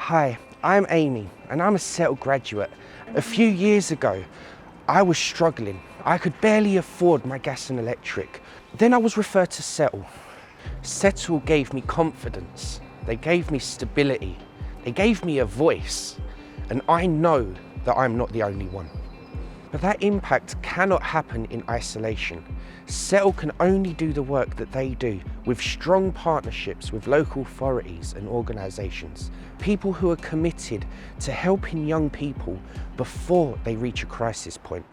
Hi, I'm Amy and I'm a Settle graduate. A few years ago, I was struggling. I could barely afford my gas and electric. Then I was referred to Settle. Settle gave me confidence. They gave me stability. They gave me a voice. And I know that I'm not the only one. But that impact cannot happen in isolation. Settle can only do the work that they do with strong partnerships with local authorities and organisations. People who are committed to helping young people before they reach a crisis point.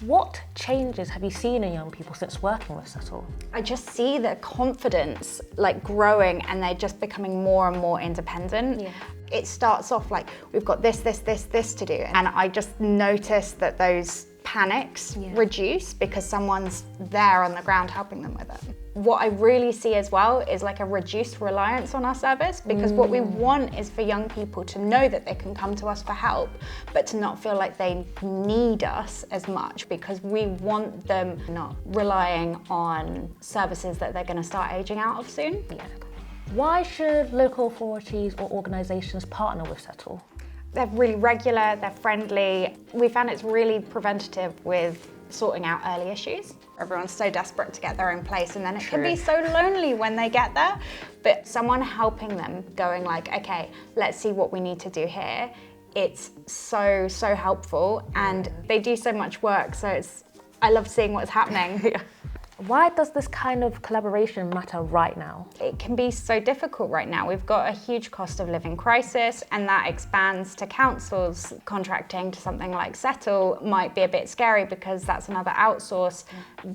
What changes have you seen in young people since working with Settle? I just see their confidence growing and they're just becoming more and more independent. Yeah. It starts off like, we've got this to do. And I just noticed that those panics reduce because someone's there on the ground helping them with it. What I really see as well is like a reduced reliance on our service, because what we want is for young people to know that they can come to us for help, but to not feel like they need us as much, because we want them not relying on services that they're going to start aging out of soon. Yeah. Why should local authorities or organisations partner with Settle? They're really regular, they're friendly. We found it's really preventative with sorting out early issues. Everyone's so desperate to get their own place, and then it can be so lonely when they get there. But someone helping them, going like, okay, let's see what we need to do here. It's so helpful, and they do so much work, so I love seeing what's happening. Why does this kind of collaboration matter right now? It can be so difficult right now. We've got a huge cost of living crisis, and that expands to councils. Contracting to something like Settle might be a bit scary because that's another outsource.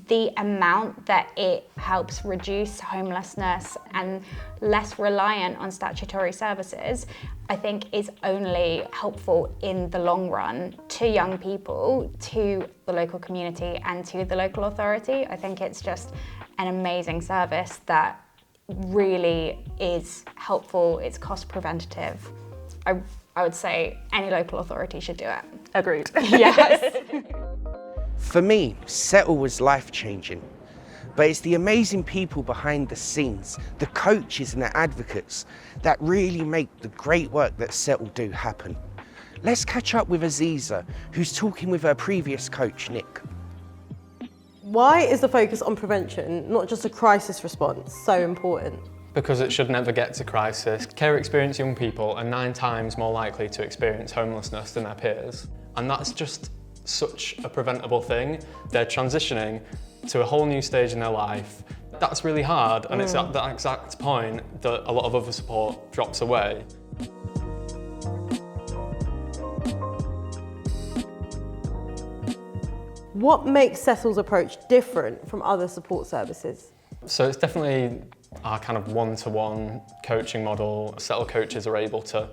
The amount that it helps reduce homelessness and less reliant on statutory services, I think is only helpful in the long run to young people, to the local community and to the local authority. I think it's just an amazing service that really is helpful, it's cost preventative. I would say any local authority should do it. Agreed. Yes. For me, Settle was life-changing. But it's the amazing people behind the scenes, the coaches and the advocates, that really make the great work that Settle do happen. Let's catch up with Aziza, who's talking with her previous coach, Nick. Why is the focus on prevention, not just a crisis response, so important? Because it should never get to crisis. Care experienced young people are 9 times more likely to experience homelessness than their peers. And that's just such a preventable thing. They're transitioning to a whole new stage in their life. That's really hard, and it's at that exact point that a lot of other support drops away. What makes Settle's approach different from other support services? So it's definitely our kind of one-to-one coaching model. Settle coaches are able to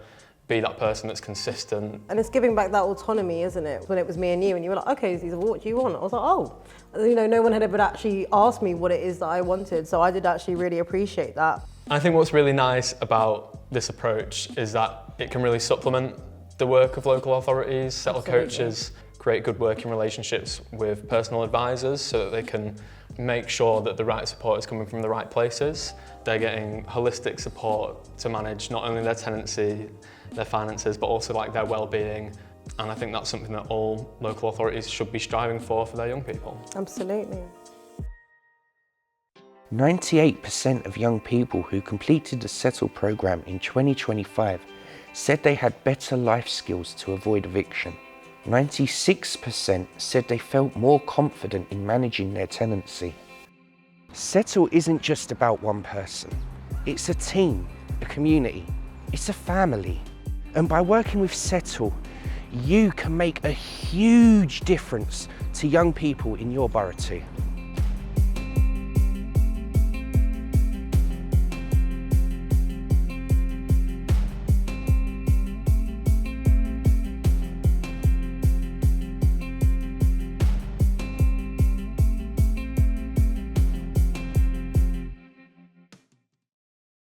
be that person that's consistent. And it's giving back that autonomy, isn't it? When it was me and you were like, okay, Aziza, what do you want? I was like, oh. No one had ever actually asked me what it is that I wanted, so I did actually really appreciate that. I think what's really nice about this approach is that it can really supplement the work of local authorities. Settle coaches create good working relationships with personal advisors so that they can make sure that the right support is coming from the right places. They're getting holistic support to manage not only their tenancy, their finances, but also like their well-being. And I think that's something that all local authorities should be striving for their young people. Absolutely. 98% of young people who completed the Settle programme in 2025 said they had better life skills to avoid eviction. 96% said they felt more confident in managing their tenancy. Settle isn't just about one person. It's a team, a community, it's a family. And by working with Settle, you can make a huge difference to young people in your borough too.